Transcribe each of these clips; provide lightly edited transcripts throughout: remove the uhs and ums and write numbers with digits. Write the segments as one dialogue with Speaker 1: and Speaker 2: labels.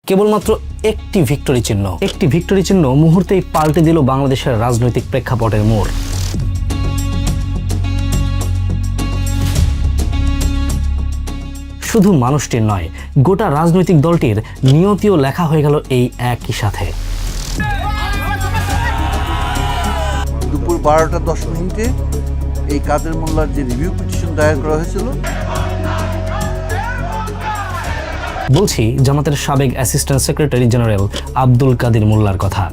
Speaker 1: কেবলমাত্র একটি ভিক্টরি চিহ্ন মুহূর্তেই পাল্টে দিল বাংলাদেশের রাজনৈতিক প্রেক্ষাপটের মোড়। শুধু মানুষটির নয়, গোটা রাজনৈতিক দলটির নিয়তিও লেখা হয়ে গেল এই একই সাথে।
Speaker 2: দুপুর 12টা 10 মিনিটে এই কাদের মোল্লার যে রিভিউ পিটিশন দায়ের করা হয়েছিল,
Speaker 1: বলছি জামাতের সাবেক অ্যাসিস্ট্যান্ট সেক্রেটারি জেনারেল আব্দুল কাদের মোল্লার কথা।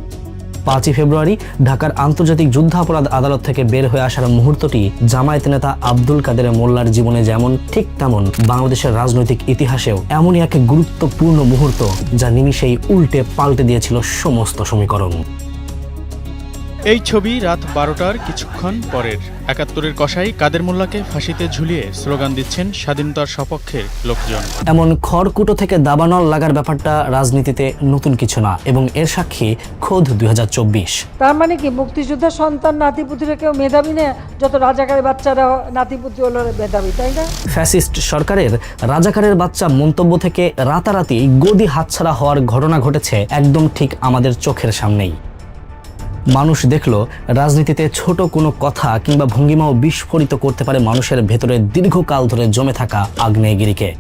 Speaker 1: 5ই ফেব্রুয়ারি ঢাকার আন্তর্জাতিক যুদ্ধাপরাধ আদালত থেকে বের হয়ে আসার মুহূর্তটি জামায়াত নেতা আব্দুল কাদের মোল্লার জীবনে যেমন ঠিক তেমন বাংলাদেশের রাজনৈতিক ইতিহাসেও এমনই এক গুরুত্বপূর্ণ মুহূর্ত যা নিমিষেই উল্টে পাল্টে দিয়েছিল সমস্ত সমীকরণ।
Speaker 3: এই ছবি রাত 12টার কিছুক্ষণ পরের। 71-এর কসাই কাদের মোল্লাকে ফাঁসিতে ঝুলিয়ে স্লোগান দিচ্ছেন স্বাধীনতার সপক্ষের লোকজন।
Speaker 1: এমন খড়কুটো থেকে দাবানল লাগার ব্যাপারটা রাজনীতিতে নতুন কিছু না, এবং এর সাক্ষী খোদ 2024।
Speaker 4: তার মানে কি মুক্তিযোদ্ধার সন্তান নাতিপুতিরা কেউ মেধাবী না, যত রাজাকারের বাচ্চারা নাতিপুতি হলো মেধাবী, তাই না?
Speaker 1: ফ্যাসিস্ট সরকারের রাজাকারের বাচ্চা মন্তব্য থেকে রাতারাতি গদি হাতছাড়া হওয়ার ঘটনা ঘটেছে একদম ঠিক আমাদের চোখের সামনেই। মানুষ দেখল রাজনীতিতে ছোট কোনো কথা কিংবা ভঙ্গিমাও বিস্ফোরিত করতে পারে মানুষের ভেতরে দীর্ঘকাল ধরে জমে থাকা আগ্নেয়গিরিকে।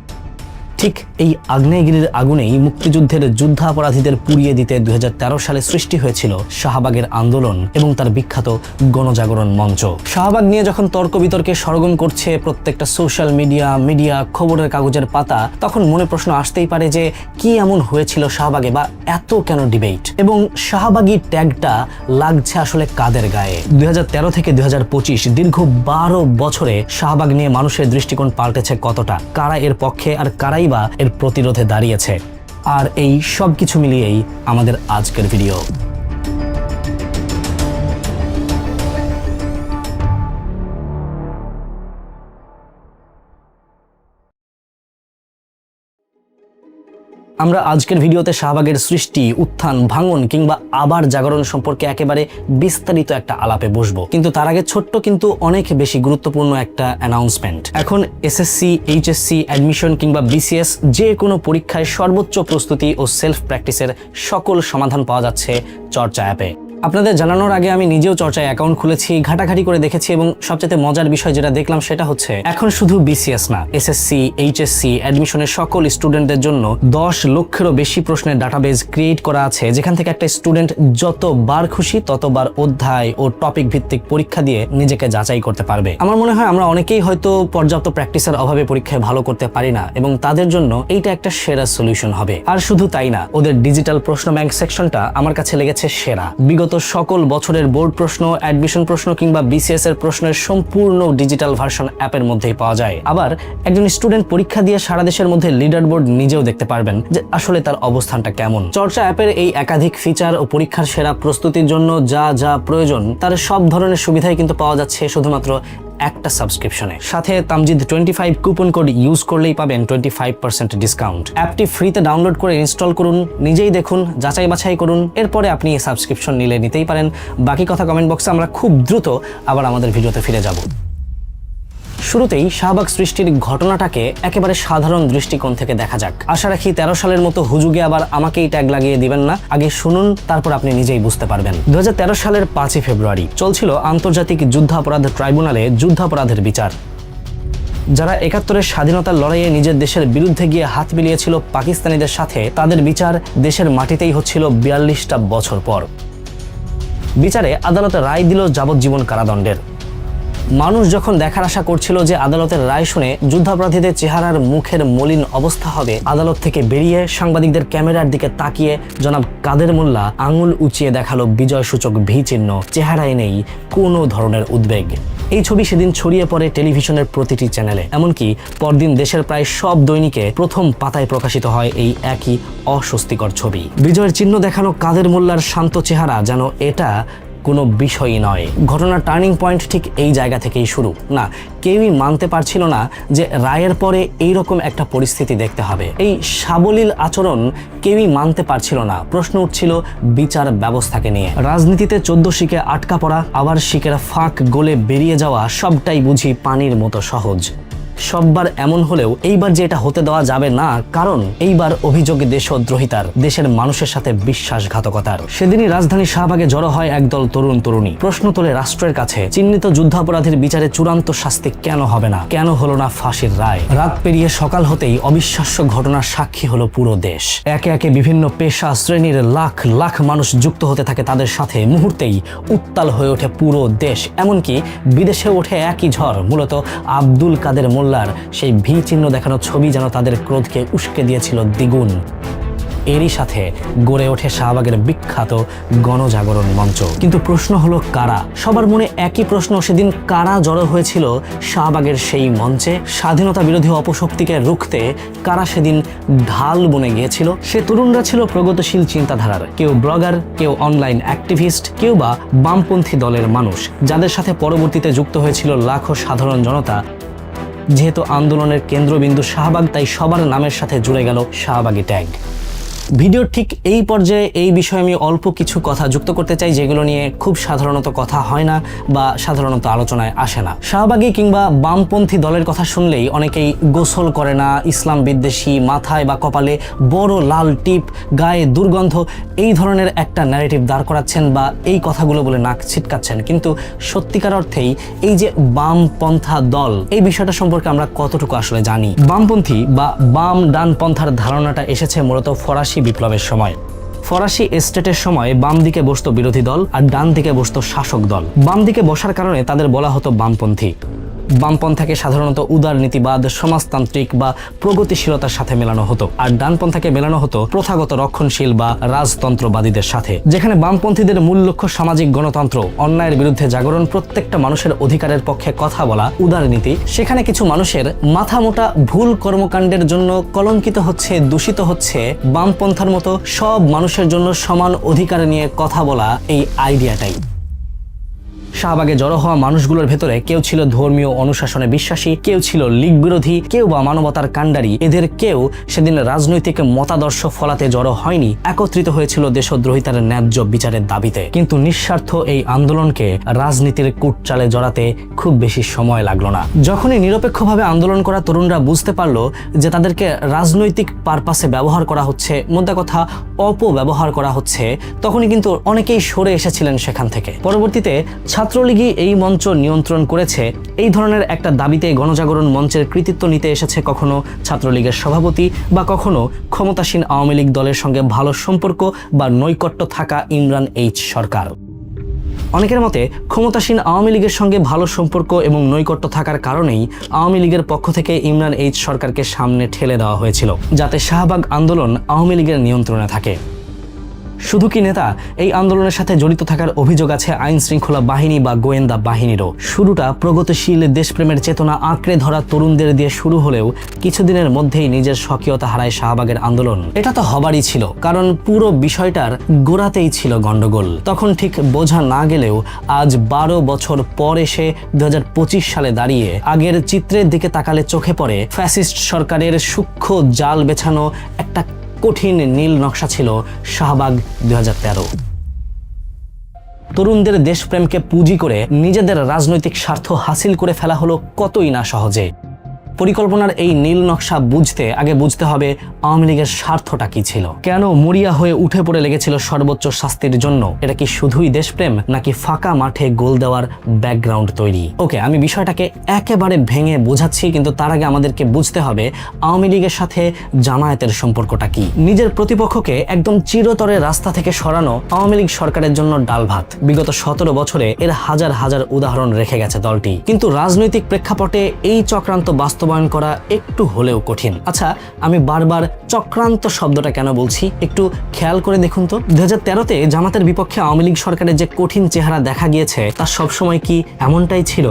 Speaker 1: ঠিক এই আগ্নেয়গিরির আগুনেই মুক্তিযুদ্ধের যুদ্ধাপরাধীদের পুড়িয়ে দিতে 2013 সালে সৃষ্টি হয়েছিল শাহবাগের আন্দোলন এবং তার বিখ্যাত গণজাগরণ মঞ্চ। শাহবাগ নিয়ে যখন তর্ক বিতর্কে সরগম করছে প্রত্যেকটা সোশ্যাল মিডিয়া, খবরের কাগজের পাতা, তখন মনে প্রশ্ন আসতেই পারে যে কি এমন হয়েছিল শাহবাগে, বা এত কেন ডিবেট, এবং শাহবাগী ট্যাগটা লাগছে আসলে কাদের গায়ে। 2013 থেকে 2025 দীর্ঘ 12 বছরে শাহবাগ নিয়ে মানুষের দৃষ্টিকোণ পাল্টেছে কতটা, কারা এর পক্ষে আর কারাই বা এর প্রতিরোধে দাঁড়িয়েছে। আর এই সব কিছু মিলিয়েই আমাদের আজকের ভিডিও। আমরা আজকের ভিডিওতে শাহবাগের সৃষ্টি, উত্থান, ভাঙন কিংবা আবার জাগরণ সম্পর্কে একেবারে বিস্তারিত একটা আলাপে বসবো, কিন্তু তার আগে ছোট্ট কিন্তু অনেক বেশি গুরুত্বপূর্ণ একটা অ্যানাউন্সমেন্ট। এখন এসএসসি, এইচএসসি, অ্যাডমিশন কিংবা বিসিএস যে কোনো পরীক্ষায় সর্বোচ্চ প্রস্তুতি ও সেলফ প্র্যাকটিসের সকল সমাধান পাওয়া যাচ্ছে চর্চা অ্যাপে। আপনাদের জানানোর আগে আমি নিজেও চর্চায় অ্যাকাউন্ট খুলেছি, ঘাটাঘাটি করে দেখেছি, এবং সবচেয়ে মজার বিষয় যেটা দেখলাম সেটা হচ্ছে এখন শুধু বিসিএস না, এসএসসি, এইচএসসি, অ্যাডমিশনের সকল স্টুডেন্টদের জন্য 10 লক্ষেরও বেশি প্রশ্নের ডাটাবেজ ক্রিয়েট করা আছে, যেখান থেকে একটা স্টুডেন্ট যতবার খুশি ততবার অধ্যায় ও টপিক ভিত্তিক পরীক্ষা দিয়ে নিজেকে যাচাই করতে পারবে। আমার মনে হয় আমরা অনেকেই হয়তো পর্যাপ্ত প্র্যাকটিসের অভাবে পরীক্ষায় ভালো করতে পারি না, এবং তাদের জন্য এইটা একটা সেরা সলিউশন হবে। আর শুধু তাই না, ওদের ডিজিটাল প্রশ্ন ব্যাংক সেকশনটা আমার কাছে লেগেছে সেরা। বিগত সকল বছরের বোর্ড প্রশ্ন, অ্যাডমিশন প্রশ্ন কিংবা বিসিএস এর প্রশ্নের সম্পূর্ণ ডিজিটাল ভার্সন অ্যাপের মধ্যেই পাওয়া যায়। আবার একজন স্টুডেন্ট পরীক্ষা দিয়ে সারা দেশের মধ্যে লিডার বোর্ড নিজেও দেখতে পারবেন যে আসলে তার অবস্থানটা কেমন। চর্চা অ্যাপের এই একাধিক ফিচার ও পরীক্ষার সেরা প্রস্তুতির জন্য যা যা প্রয়োজন তার সব ধরনের সুবিধাই কিন্তু পাওয়া যাচ্ছে শুধুমাত্র একটা সাবস্ক্রিপশনে। সাথে তামজিদ 25 কুপন কোড ইউজ করলেই পাবেন 25% ডিসকাউন্ট। অ্যাপটি ফ্রিতে ডাউনলোড করে ইনস্টল করুন, নিজেই দেখুন, যাচাই বাছাই করুন, এরপরে আপনি এই সাবস্ক্রিপশন নিতেই পারেন। বাকি কথা কমেন্ট বক্সে, আমরা খুব দ্রুত আবার আমাদের ভিডিওতে ফিরে যাব। শুরুতেই শাহবাগ সৃষ্টির ঘটনাটাকে একেবারে সাধারণ দৃষ্টিকোণ থেকে দেখা যাক। আশা রাখি 13 সালের মতো হুজুগে আবার আমাকেই ট্যাগ লাগিয়ে দিবেন না। আগে শুনুন, তারপর আপনি নিজেই বুঝতে পারবেন। 2013 সালের 5ই ফেব্রুয়ারি চলছিল আন্তর্জাতিক যুদ্ধাপরাধ ট্রাইব্যুনালে যুদ্ধাপরাধের বিচার। যারা 71-এর স্বাধীনতার লড়াইয়ে নিজের দেশের বিরুদ্ধে গিয়ে হাত মিলিয়েছিল পাকিস্তানিদের সাথে, তাদের বিচার দেশের মাটিতেই হচ্ছিল 42টা বছর পর। বিচারে আদালতে রায় দিল যাবজ্জীবন কারাদণ্ডের। মানুষ যখন দেখার আশা করছিল যে আদালতের রায় শুনে যুদ্ধাপরাধীদের চেহারার মুখের মলিন অবস্থা হবে, আদালত থেকে বেরিয়ে সাংবাদিকদের ক্যামেরার দিকে তাকিয়ে জনাব কাদের মোল্লা আঙুল উঁচিয়ে দেখালো বিজয়সূচক ভি চিহ্ন, চেহারায় নেই কোনো ধরনের উদ্বেগ। এই ছবি সেদিন ছড়িয়ে পড়ে টেলিভিশনের প্রতিটি চ্যানেলে, এমনকি পরদিন দেশের প্রায় সব দৈনিকে প্রথম পাতায় প্রকাশিত হয় এই একই অস্বস্তিকর ছবি। বিজয়ের চিহ্ন দেখানো কাদের মোল্লার শান্ত চেহারা যেন এটা কোনো বিষয়ই নয়। ঘটনার টার্নিং পয়েন্ট ঠিক এই জায়গা থেকেই শুরু। না, কেউই মানতে পারছিল না যে রায়ের পরে এইরকম একটা পরিস্থিতি দেখতে হবে। এই সাবলীল আচরণ কেউই মানতে পারছিল না। প্রশ্ন উঠছিল বিচার ব্যবস্থাকে নিয়ে। রাজনীতিতে 14 শিকে আটকা পড়া, আবার শিকের ফাঁক গলে বেরিয়ে যাওয়া, সবটাই বুঝি পানির মতো সহজ। সববার এমন হলেও এইবার যে এটা হতে দেওয়া যাবে না, কারণ এইবার অভিযোগ দেশদ্রোহিতার, দেশের মানুষের সাথে বিশ্বাসঘাতকতার। সেদিনই রাজধানী শাহবাগে জড়ো হয় একদল তরুণ তরুণী। প্রশ্ন তোলে রাষ্ট্রের কাছে, চিহ্নিত যুদ্ধাপরাধীর বিচারে চূড়ান্ত শাস্তি কেন হবে না, কেন হলো না ফাঁসির রায়? রাত পেরিয়ে সকাল হতেই অবিশ্বাস্য ঘটনার সাক্ষী হলো পুরো দেশ। একে একে বিভিন্ন পেশা শ্রেণীর লাখ লাখ মানুষ যুক্ত হতে থাকে তাদের সাথে। মুহূর্তেই উত্তাল হয়ে ওঠে পুরো দেশ, এমনকি বিদেশে ওঠে একই ঝড়। মূলত আব্দুল কাদের মোল্লার সেই ভি চিহ্ন দেখানো ছবি যেন তাদের ক্রোধকে উস্কে দিয়েছিল দ্বিগুণ। এরই সাথে গড়ে ওঠে শাহবাগের বিখ্যাত গণজাগরণ মঞ্চ। কিন্তু প্রশ্ন হলো কারা? সবার মনে একই প্রশ্ন, সেদিন কারা জড়ো হয়েছিল শাহবাগের সেই মঞ্চে? স্বাধীনতা বিরোধী অপশক্তিকে রুখতে কারা সেদিন ঢাল বনে গিয়েছিল? সে তরুণরা ছিল প্রগতিশীল চিন্তাধারার, কেউ ব্লগার, কেউ অনলাইন অ্যাক্টিভিস্ট, কেউ বা বামপন্থী দলের মানুষ, যাদের সাথে পরবর্তীতে যুক্ত হয়েছিল লাখো সাধারণ জনতা। যেহেতু আন্দোলনের কেন্দ্রবিন্দু শাহবাগ, তাই সবার নামের সাথে জুড়ে গেল শাহবাগী ট্যাগ। ভিডিওর ঠিক এই পর্যায়ে এই বিষয়ে আমি অল্প কিছু কথা যুক্ত করতে চাই, যেগুলো নিয়ে খুব সাধারণত কথা হয় না বা সাধারণত আলোচনায় আসে না। শাহবাগী কিংবা বামপন্থী দলের কথা শুনলেই অনেকেই গোসল করে না, ইসলাম বিদ্বেষী, মাথায় বা কপালে বড় লাল টিপ, গায়ে দুর্গন্ধ, এই ধরনের একটা ন্যারেটিভ দাঁড় করাচ্ছেন বা এই কথাগুলো বলে নাক ছিটকাচ্ছেন। কিন্তু সত্যিকার অর্থেই এই যে বামপন্থা দল, এই বিষয়টা সম্পর্কে আমরা কতটুকু আসলে জানি? বামপন্থী বা বাম ডান পন্থার ধারণাটা এসেছে মূলত ফরাসি বিপ্লবের সময়। ফরাসি এস্টেটের সময় বাম দিকে বসতো বিরোধী দল আর ডান দিকে বসতো শাসক দল। বাম দিকে বসার কারণে তাদের বলা হতো বামপন্থী। বামপন্থাকে সাধারণত উদারনীতিবাদ, সমাজতান্ত্রিক বা প্রগতিশীলতার সাথে মেলানো হতো, আর ডানপন্থাকে মেলানো হতো প্রথাগত রক্ষণশীল বা রাজতন্ত্রবাদীদের সাথে। যেখানে বামপন্থীদের মূল লক্ষ্য সামাজিক গণতন্ত্র, অন্যায়ের বিরুদ্ধে জাগরণ, প্রত্যেকটা মানুষের অধিকারের পক্ষে কথা বলা, উদারনীতি, সেখানে কিছু মানুষের মাথামোটা ভুল কর্মকাণ্ডের জন্য কলঙ্কিত হচ্ছে, দূষিত হচ্ছে বামপন্থার মতো সব মানুষের জন্য সমান অধিকার নিয়ে কথা বলা এই আইডিয়াটাই। শাহবাগে জড়ো হওয়া মানুষগুলোর ভেতরে কেউ ছিল ধর্মীয় অনুশাসনে বিশ্বাসী, কেউ ছিল লীগ বিরোধী, কেউ বা মানবতার কাণ্ডারি। এদের কেউ সেদিন রাজনৈতিক মতাদর্শ ফলাতে জড়ো হয়নি, একত্রিত হয়েছিল দেশদ্রোহিতার ন্যায্য বিচারের দাবিতে। কিন্তু নিঃস্বার্থ এই আন্দোলনকে রাজনীতির কুটচালে জড়াতে খুব বেশি সময় লাগলো না। যখনই নিরপেক্ষভাবে আন্দোলন করা তরুণরা বুঝতে পারলো যে তাদেরকে রাজনৈতিক পারপাসে ব্যবহার করা হচ্ছে, মোদ্দা কথা অপব্যবহার করা হচ্ছে, তখনই কিন্তু অনেকেই সরে এসেছিলেন সেখান থেকে। পরবর্তীতে ছাত্রলীগই এই মঞ্চ নিয়ন্ত্রণ করেছে। এই ধরনের একটা দাবিতে গণজাগরণ মঞ্চের কৃতিত্ব নিতে এসেছে কখনো ছাত্রলীগের সভাপতি বা কখনো ক্ষমতাসীন আওয়ামী লীগ দলের সঙ্গে ভালো সম্পর্ক বা নৈকট্য থাকা ইমরান এইচ সরকার। অনেকের মতে ক্ষমতাসীন আওয়ামী লীগের সঙ্গে ভালো সম্পর্ক এবং নৈকট্য থাকার কারণেই আওয়ামী লীগের পক্ষ থেকে ইমরান এইচ সরকারকে সামনে ঠেলে দেওয়া হয়েছিল, যাতে শাহবাগ আন্দোলন আওয়ামী লীগের নিয়ন্ত্রণে থাকে। শুধু কি নেতা, এই আন্দোলনের সাথে জড়িত থাকার অভিযোগ আছে আইন শৃঙ্খলা বাহিনী বা গোয়েন্দা বাহিনীরও। শুরুটা প্রগতিশীল দেশপ্রেমের চেতনা আঁকড়ে ধরা তরুণদের দিয়ে শুরু হলেও কিছুদিনের মধ্যেই নিজের স্বকীয়তা হারায় শাহবাগের আন্দোলন। এটা তো হবারই ছিল, কারণ পুরো বিষয়টার গোড়াতেই ছিল গন্ডগোল। তখন ঠিক বোঝা না গেলেও আজ 12 বছর পর এসে 2025 সালে দাঁড়িয়ে আগের চিত্রের দিকে তাকালে চোখে পড়ে ফ্যাসিস্ট সরকারের সূক্ষ্ম জাল বেছানো একটা কঠিন নীল নকশা ছিল শাহবাগ 2013। তরুণদের দেশপ্রেমকে পুঁজি করে নিজেদের রাজনৈতিক স্বার্থ হাসিল করে ফেলা হলো কতই না সহজে। পরিকল্পনার এই নীল নকশা বুঝতে আগে বুঝতে হবে আওয়ামী লীগের স্বার্থটা কি ছিল, কেন মরিয়া হয়ে উঠে পড়ে লেগেছিল সর্বোচ্চ শাস্তির জন্য। এটা কি শুধুই দেশপ্রেম, নাকি ফাঁকা মাঠে গোল দেওয়ার ব্যাকগ্রাউন্ড তৈরি? ওকে, আমি বিষয়টাকে একেবারে ভেঙে বোঝাচ্ছি, কিন্তু তার আগে আমাদেরকে বুঝতে হবে আওয়ামী লীগের সাথে জামায়াতের সম্পর্কটা কি। নিজের প্রতিপক্ষকে একদম চিরতরে রাস্তা থেকে সরানো আওয়ামী লীগ সরকারের জন্য ডাল ভাত। বিগত 17 বছরে এর হাজার হাজার উদাহরণ রেখে গেছে দলটি, কিন্তু রাজনৈতিক প্রেক্ষাপটে এই চক্রান্ত বাস্তবায়ন করা একটু হলেও কঠিন। আচ্ছা, আমি বারবার চক্রান্ত শব্দটা কেন বলছি একটু খেয়াল করে দেখুন তো। 2013-তে জামাতের বিপক্ষে আওয়ামী লীগ সরকারের যে কঠিন চেহারা দেখা গিয়েছে তা সবসময় কি এমনটাই ছিল?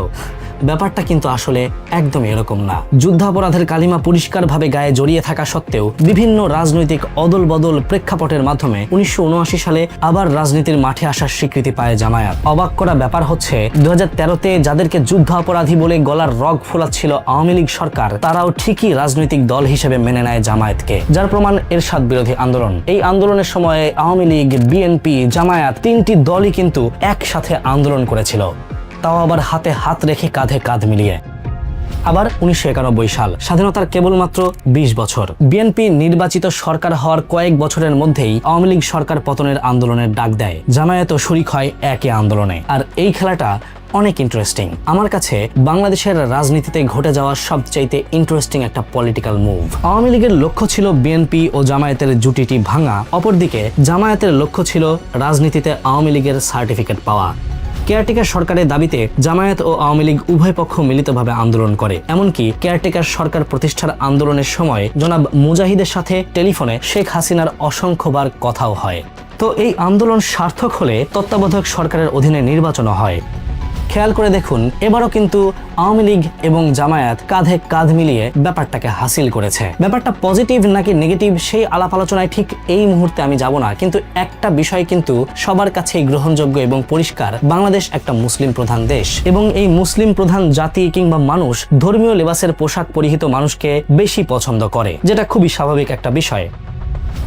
Speaker 1: ব্যাপারটা কিন্তু আসলে একদম এরকম না। যুদ্ধাপরাধের কালিমা পরিষ্কারভাবে গায়ে জড়িয়ে থাকা সত্ত্বেও বিভিন্ন রাজনৈতিক অদল বদল প্রেক্ষাপটের মাধ্যমে 1979 সালে আবার রাজনীতির মাঠে আসার স্বীকৃতি পায় জামায়াত। অবাক করা ব্যাপার হচ্ছে 2013-তে যাদেরকে যুদ্ধাপরাধী বলে গলার রগ ফোলাচ্ছিল আওয়ামী লীগ সরকার, তারাও ঠিকই রাজনৈতিক দল হিসেবে মেনে নেয় জামায়াতকে, যার প্রমাণ এরশাদ বিরোধী আন্দোলন। এই আন্দোলনের সময় আওয়ামী লীগ, বিএনপি, জামায়াত তিনটি দলই কিন্তু একসাথে আন্দোলন করেছিল, তাও আবার হাতে হাত রেখে কাঁধে কাঁধ মিলিয়ে। আবার 1991 সাল, স্বাধীনতার কেবলমাত্র 20 বছর। বিএনপি নির্বাচিত সরকার হওয়ার কয়েক বছরের মধ্যেই আওয়ামী লীগ সরকার পতনের আন্দোলনের ডাক দেয়। জামায়াতও শরিক হয় একই আন্দোলনে। আর এই খেলাটা অনেক ইন্টারেস্টিং। আমার কাছে বাংলাদেশের রাজনীতিতে ঘটে যাওয়া সবচাইতে ইন্টারেস্টিং একটা পলিটিক্যাল মুভ। আওয়ামী লীগের লক্ষ্য ছিল বিএনপি ও জামায়াতের জুটিটি ভাঙা, অপরদিকে জামায়াতের লক্ষ্য ছিল রাজনীতিতে আওয়ামী লীগের সার্টিফিকেট পাওয়া। কেয়ারটেকার সরকারের দাবিতে জামায়াত ও আওয়ামী লীগ উভয় পক্ষ মিলিতভাবে আন্দোলন করে। এমনকি কেয়ারটেকার সরকার প্রতিষ্ঠার আন্দোলনের সময় জনাব মুজাহিদের সাথে টেলিফোনে শেখ হাসিনার অসংখ্যবার কথাও হয়। তো এই আন্দোলন সার্থক হলে তত্ত্বাবধায়ক সরকারের অধীনে নির্বাচনও হয়। খেয়াল করে দেখুন, এবারও কিন্তু আওয়ামী লীগ এবং জামায়াত কাঁধে কাঁধ মিলিয়ে ব্যাপারটাকে হাসিল করেছে। ব্যাপারটা পজিটিভ নাকি নেগেটিভ সেই আলাপ আলোচনায় ঠিক এই মুহূর্তে আমি যাব না, কিন্তু একটা বিষয় কিন্তু সবার কাছেই গ্রহণযোগ্য এবং পরিষ্কার, বাংলাদেশ একটা মুসলিম প্রধান দেশ এবং এই মুসলিম প্রধান জাতি কিংবা মানুষ ধর্মীয় লেবাসের পোশাক পরিহিত মানুষকে বেশি পছন্দ করে, যেটা খুবই স্বাভাবিক একটা বিষয়।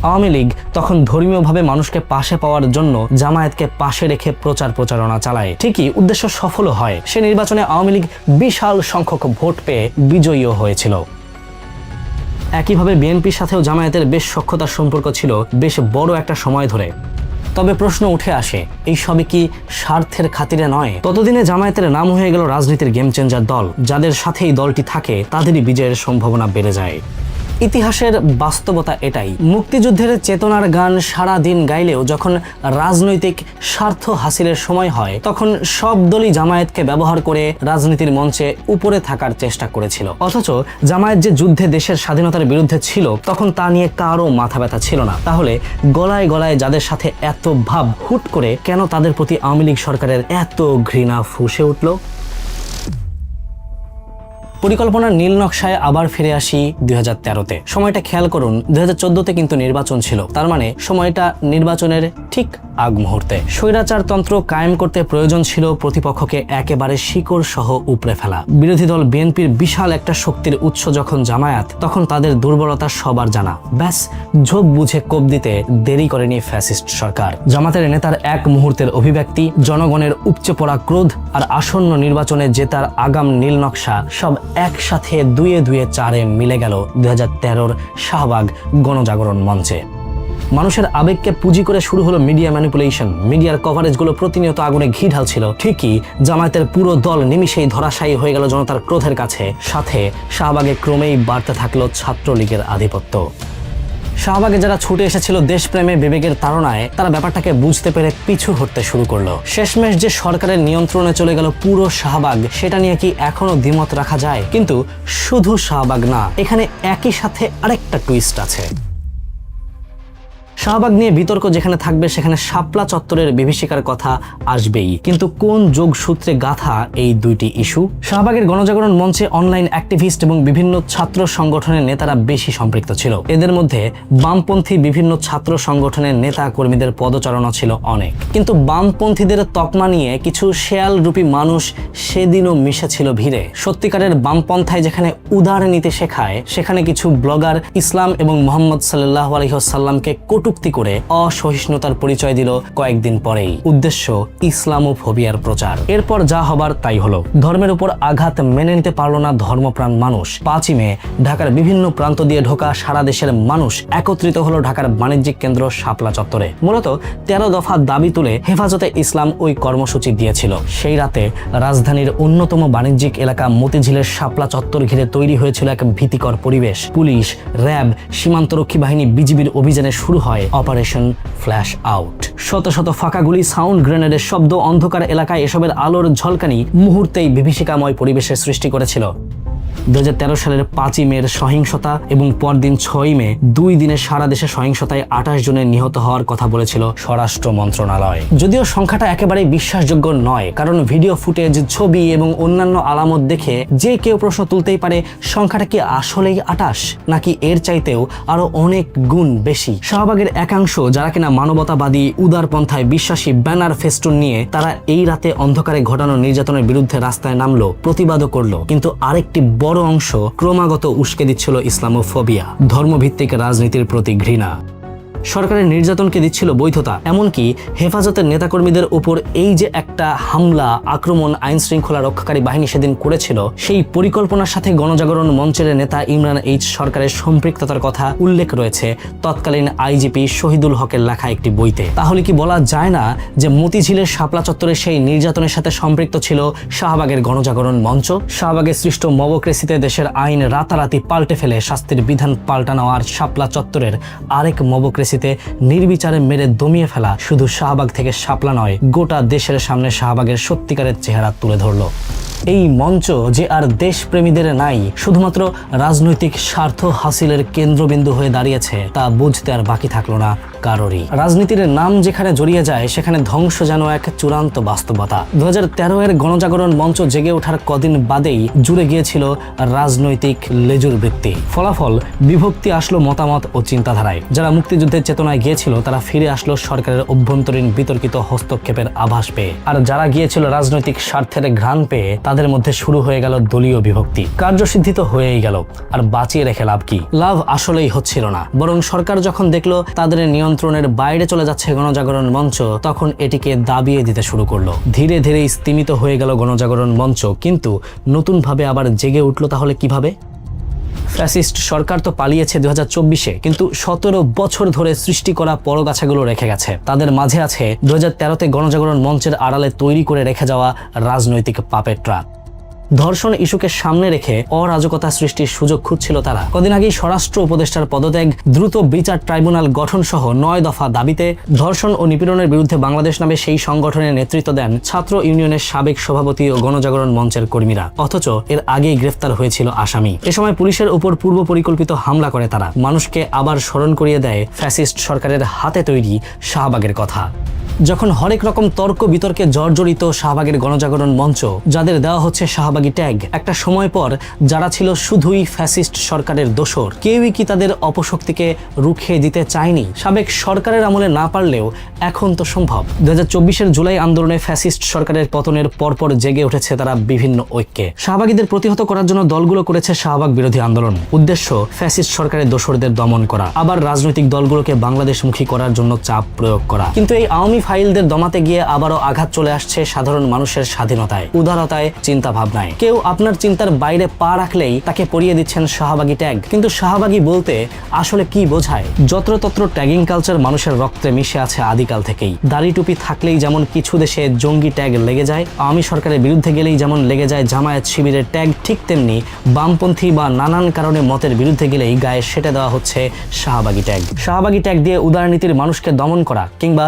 Speaker 1: আওয়ামী লীগ তখন ধর্মীয়ভাবে মানুষকে পাশে পাওয়ার জন্য জামায়াতকে পাশে রেখে প্রচারণা চালায়। ঠিকই উদ্দেশ্য সফলও হয়। সে নির্বাচনে আওয়ামী লীগ বিশাল সংখ্যক ভোট পেয়ে বিজয়ীও হয়েছিল। একইভাবে বিএনপির সাথেও জামায়াতের বেশ সখ্যতার সম্পর্ক ছিল বেশ বড় একটা সময় ধরে। তবে প্রশ্ন উঠে আসে, এই সবই কি স্বার্থের খাতিরে নয়? ততদিনে জামায়াতের নাম হয়ে গেল রাজনীতির গেম চেঞ্জার দল। যাদের সাথে এই দলটি থাকে তাদেরই বিজয়ের সম্ভাবনা বেড়ে যায়। ইতিহাসের বাস্তবতা এটাই। মুক্তিযুদ্ধের চেতনার গান সারা দিন গাইলেও যখন রাজনৈতিক স্বার্থ হাসিলের সময় হয় তখন সব দলই জামায়াতকে ব্যবহার করে রাজনীতির মঞ্চে উপরে থাকার চেষ্টা করেছিল। অথচ জামায়াত যে যুদ্ধে দেশের স্বাধীনতার বিরুদ্ধে ছিল তখন তা নিয়ে কারো মাথা ব্যথা ছিল না। তাহলে গলায় গলায় যাদের সাথে এত ভাব, হুট করে কেন তাদের প্রতি আওয়ামী লীগ সরকারের এত ঘৃণা ফুঁসে উঠল? পরিকল্পনার নীল নকশায় আবার ফিরে আসি 2013-তে। সময়টা খেয়াল করুন, 2014-তে কিন্তু নির্বাচন ছিল। তার মানে সময়টা নির্বাচনের ঠিক আগ মুহূর্তে। স্বৈরাচারতন্ত্র কায়েম করতে প্রয়োজন ছিল প্রতিপক্ষকে একেবারে শিকড় সহ উপড়ে ফেলা। বিরোধী দল বিএনপির বিশাল একটা শক্তির উৎস যখন জামায়াত, তখন তাদের দুর্বলতা সবার জানা। ব্যাস, ঝোপ বুঝে কোপ দিতে দেরি করেনি ফ্যাসিস্ট সরকার। জামাতের নেতার এক মুহূর্তের অভিব্যক্তি, জনগণের উপচে পড়া ক্রোধ আর আসন্ন নির্বাচনে জেতার আগাম নীল নকশা সব একসাথে দুয়ে দুয়ে চারে মিলে গেল 2013-র শাহবাগ গণজাগরণ মঞ্চে। মানুষের আবেগকে পুঁজি করে শুরু হলো মিডিয়া ম্যানিপুলেশন। মিডিয়ার কভারেজগুলো প্রতিনিয়ত আগুনে ঘি ঢালছিল। ঠিকই জামায়াতের পুরো দল নিমিষেই ধরাশায়ী হয়ে গেল জনতার ক্রোধের কাছে। সাথে শাহবাগে ক্রমেই বাড়তে থাকলো ছাত্রলীগের আধিপত্য। শাহবাগে যারা ছুটে এসেছিল দেশপ্রেমে বিবেকের তাড়নায়, তারা ব্যাপারটাকে বুঝতে পেরে পিছু হটতে শুরু করলো। শেষমেশ যে সরকারের নিয়ন্ত্রণে চলে গেল পুরো শাহবাগ, সেটা নিয়ে কি এখনো দ্বিমত রাখা যায়? কিন্তু শুধু শাহবাগ না, এখানে একই সাথে আরেকটা টুইস্ট আছে। শাহবাগ নিয়ে বিতর্ক যেখানে থাকবে সেখানে শাপলা চত্বরের বিভীষিকার কথা আসবেই। কিন্তু কোন যোগসূত্রে গাথা এই দুইটি ইস্যু? শাহবাগের গণজাগরণ মঞ্চে অনলাইন অ্যাক্টিভিস্ট এবং বিভিন্ন ছাত্র সংগঠনের নেতারা বেশি সম্পৃক্ত ছিল। এদের মধ্যে বামপন্থী বিভিন্ন ছাত্র সংগঠনের নেতা কর্মীদের পদচারণা ছিল অনেক। কিন্তু বামপন্থীদের তকমা নিয়ে কিছু শেয়াল রূপী মানুষ সেদিনও মিশেছিল ভিড়ে। সত্যিকারের বামপন্থায় যেখানে উদার নীতি শেখায়, সেখানে কিছু ব্লগার ইসলাম এবং মুহাম্মদ সাল্লাল্লাহু আলাইহি ওয়াসাল্লামকে কটূক্তি করে অসহিষ্ণুতার পরিচয় দিল কয়েকদিন পরেই। উদ্দেশ্য ইসলামোফোবিয়ার প্রচার। এরপর যা হবার তাই হলো। ধর্মের উপর আঘাত মেনে নিতে পারল না ধর্মপ্রাণ মানুষ। 5ই মে ঢাকার বিভিন্ন প্রান্ত দিয়ে ঢোকা সারা দেশের মানুষ একত্রিত হলো ঢাকার বাণিজ্যিক কেন্দ্র শাপলা চত্বরে। মূলত 13 দফা দাবি তুলে হেফাজতে ইসলাম ওই কর্মসূচি দিয়েছিল। সেই রাতে রাজধানীর অন্যতম বাণিজ্যিক এলাকা মতিঝিলের শাপলা চত্বর ঘিরে তৈরি হয়েছিল এক ভীতিকর পরিবেশ। পুলিশ, র্যাব, সীমান্তরক্ষী বাহিনী, বিজিবির অভিযানে শুরু হয় অপারেশন ফ্ল্যাশ আউট। শত শত ফাঁকা গুলি, সাউন্ড গ্রেনেডের শব্দ, অন্ধকার এলাকায় এসবের আলোর ঝলকানি মুহূর্তেই বিভীষিকাময় পরিবেশের সৃষ্টি করেছিল। 2013 সালের 5ই মের সহিংসতা এবং পরদিন 6ই মে 2 দিনে সারা দেশে সহিংসতায় 28 জনের নিহত হওয়ার কথা বলেছিল স্বরাষ্ট্র মন্ত্রণালয়। যদিও সংখ্যাটা একেবারে বিশ্বাসযোগ্য নয়, কারণ ভিডিও ফুটেজ, ছবি এবং অন্যান্য আলামত দেখে যে কেউ প্রশ্ন তুলতেই পারে, সংখ্যাটা কি আসলেই 28 নাকি এর চাইতেও আরো অনেক গুণ বেশি? শাহবাগের একাংশ যারা কিনা মানবতাবাদী, উদারপন্থায় বিশ্বাসী, ব্যানার ফেস্টুন নিয়ে তারা এই রাতে অন্ধকারে ঘটানো নির্যাতনের বিরুদ্ধে রাস্তায় নামলো, প্রতিবাদও করলো। কিন্তু আরেকটি বড় অংশ ক্রমাগত উস্কে দিচ্ছিল ইসলামোফোবিয়া, ধর্মভিত্তিক রাজনীতির প্রতি ঘৃণা। সরকারের নির্যাতনকে দিচ্ছিল বৈধতা। এমনকি হেফাজতের নেতাকর্মীদের উপর এই যে একটা হামলা, আক্রমণ আইন শৃঙ্খলা রক্ষাকারী বাহিনী সেদিন করেছিল, সেই পরিকল্পনার সাথে গণজাগরণ মঞ্চের নেতা ইমরান এইচ সরকারের সম্পৃক্ততার কথা উল্লেখ রয়েছে তৎকালীন আইজিপি শহীদুল হকের লেখা একটি বইতে। তাহলে কি বলা যায় না যে মতিঝিলের শাপলা চত্বরে সেই নির্যাতনের সাথে সম্পৃক্ত ছিল শাহবাগের গণজাগরণ মঞ্চ? শাহবাগে সৃষ্ট মবক্রেসিতে দেশের আইন রাতারাতি পাল্টে ফেলে শাস্তির বিধান পাল্টানো আর শাপলা চত্বরের আরেক মবক্রেসিতে নির্বিচারে মেরে দমিয়ে ফেলা শুধু শাহবাগ থেকে শাপলা নয়, গোটা দেশের সামনে শাহবাগের সত্যিকারের চেহারা তুলে ধরল। এই মঞ্চ যে আর দেশপ্রেমীদের নাই, শুধুমাত্র রাজনৈতিক স্বার্থ হাসিলের কেন্দ্রবিন্দু হয়ে দাঁড়িয়েছে, তা বুঝতে আর বাকি থাকলো না কারোরই। রাজনীতির নাম যেখানে জড়িয়ে যায় সেখানে ধ্বংস যেন এক চূড়ান্ত বাস্তবতা। 2013 এর গণজাগরণ মঞ্চ জেগে ওঠার কদিন বাদেই জুড়ে গিয়েছিল রাজনৈতিক লেজুর বৃত্তি। ফলাফল বিভক্তি আসলো মতামত ও চিন্তাধারায়। যারা মুক্তিযুদ্ধের চেতনায় গিয়েছিল তারা ফিরে আসলো সরকারের অভ্যন্তরীণ বিতর্কিত হস্তক্ষেপের আভাস পেয়ে, আর যারা গিয়েছিল রাজনৈতিক স্বার্থের ঘ্রাণ পেয়ে তাদের মধ্যে শুরু হয়ে গেল দলীয় বিভক্তি। কার্যসিদ্ধি তো হয়েই গেল, আর বাঁচিয়ে রেখে লাভ কি? লাভ আসলেই হচ্ছিল না, বরং সরকার যখন দেখলো তাদের নিয়ন্ত্রণের বাইরে চলে যাচ্ছে গণজাগরণ মঞ্চ, তখন এটিকে দাবিয়ে দিতে শুরু করলো। ধীরে ধীরে স্তিমিত হয়ে গেল গণজাগরণ মঞ্চ, কিন্তু নতুনভাবে আবার জেগে উঠলো। তাহলে কিভাবে? ফ্যাসিস্ট সরকার তো পালিয়েছে 2024-এ, কিন্তু 17 বছর ধরে সৃষ্টি করা পরগাছাগুলো রেখে গেছে। তাদের মাঝে আছে 2013-তে গণজাগরণ মঞ্চের আড়ালে তৈরি করে রেখে যাওয়া রাজনৈতিক পাপের ট্রাক। ধর্ষণ ইস্যুকে সামনে রেখে অরাজকতা সৃষ্টির সুযোগ খুঁজছিল তারা। কদিন আগেই স্বরাষ্ট্র উপদেষ্টার পদত্যাগ, দ্রুত বিচার ট্রাইব্যুনাল গঠন সহ 9 দফা দাবিতে ধর্ষণ ও নিপীড়নের বিরুদ্ধে বাংলাদেশ নামে সেই সংগঠনের নেতৃত্ব দেন ছাত্র ইউনিয়নের সাবেক সভাপতি ও গণজাগরণ মঞ্চের কর্মীরা। অথচ এর আগেই গ্রেফতার হয়েছিল আসামি। এ সময় পুলিশের উপর পূর্ব পরিকল্পিত হামলা করে তারা। মানুষকে আবার স্মরণ করিয়ে দেয় ফ্যাসিস্ট সরকারের হাতে তৈরি শাহবাগের কথা। যখন হরেক রকম তর্ক বিতর্কে জর্জরিত শাহবাগের গণজাগরণ মঞ্চ, যাদের দেওয়া হচ্ছে শাহবাগী ট্যাগ, একটা সময় পর যারা ছিল শুধুই ফ্যাসিস্ট সরকারের দোসর, কেউই কি তাদের অপশক্তিকে রুখে দিতে চায়নি? সাবেক সরকারের আমলে না পারলেও এখন তো সম্ভব। 2024-এর জুলাই আন্দোলনে ফ্যাসিস্ট সরকারের পতনের পরপর জেগে উঠেছে তারা বিভিন্ন ঐক্যে। শাহবাগীদের প্রতিহত করার জন্য দলগুলো করেছে শাহবাগ বিরোধী আন্দোলন। উদ্দেশ্য ফ্যাসিস্ট সরকারের দোসরদের দমন করা, আবার রাজনৈতিক দলগুলোকে বাংলাদেশমুখী করার জন্য চাপ প্রয়োগ করা। কিন্তু এই আওয়ামী ফাইলদের দমাতে গিয়ে আবারও আঘাত চলে আসছে সাধারণ মানুষের স্বাধীনতায়, উদারতায়, চিন্তা ভাবনায়। কেউ আপনার চিন্তার বাইরে পা রাখলেই তাকে পরিয়ে দিচ্ছেন শাহবাগী ট্যাগ। কিন্তু শাহবাগী বলতে আসলে কি বোঝায়? যত্রতত্র ট্যাগিং কালচার মানুষের রক্তে মিশে আছে আদিকাল থেকেই। দাড়ি টুপি থাকলেই যেমন কিছু দেশে জঙ্গি ট্যাগ লেগে যায়, আওয়ামী সরকারের বিরুদ্ধে গেলেই যেমন লেগে যায় জামায়াত শিবিরের ট্যাগ, ঠিক তেমনি বামপন্থী বা নানান কারণে মতের বিরুদ্ধে গেলেই গায়ে সেটে দেওয়া হচ্ছে শাহবাগী ট্যাগ। শাহবাগী ট্যাগ দিয়ে উদারনীতির মানুষকে দমন করা কিংবা